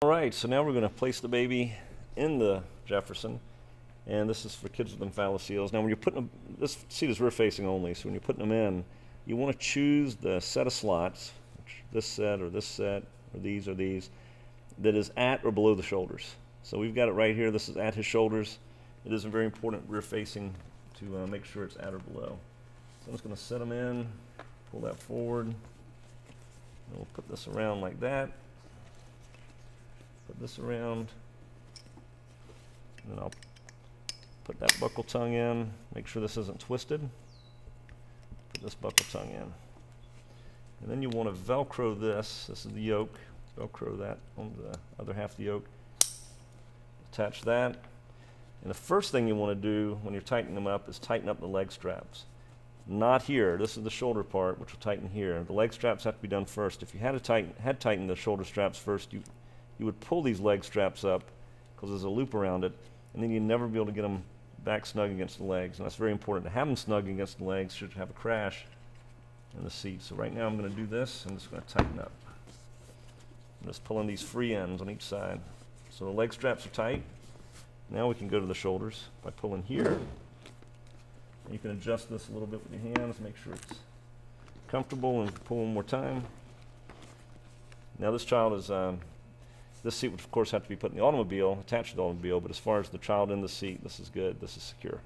All right, so now we're going to place the baby in the Jefferson, and this is for kids with omphalocele. Now when you're putting them, this seat is rear facing only, so when you're putting them in, you want to choose the set of slots, this set or this set, or these, that is at or below the shoulders. So we've got it right here, this is at his shoulders. It is very important rear facing to make sure it's at or below. So I'm just going to set them in, pull that forward, and we'll put this around like that. Put this around, and then I'll put that buckle tongue in, make sure this isn't twisted. Put this buckle tongue in. And then you want to Velcro this is the yoke, Velcro that onto the other half of the yoke. Attach that. And the first thing you want to do when you're tightening them up is tighten up the leg straps. Not here, this is the shoulder part, which will tighten here. The leg straps have to be done first. If you had tightened the shoulder straps first, you would pull these leg straps up because there's a loop around it, and then you'd never be able to get them back snug against the legs. And that's very important to have them snug against the legs should you have a crash in the seat. So right now I'm going to do this. I'm just going to tighten up. I'm just pulling these free ends on each side. So the leg straps are tight. Now we can go to the shoulders by pulling here. And you can adjust this a little bit with your hands, make sure it's comfortable, and pull one more time. Now this child is this seat would, of course, have to be put in the automobile, attached to the automobile, but as far as the child in the seat, this is good, this is secure.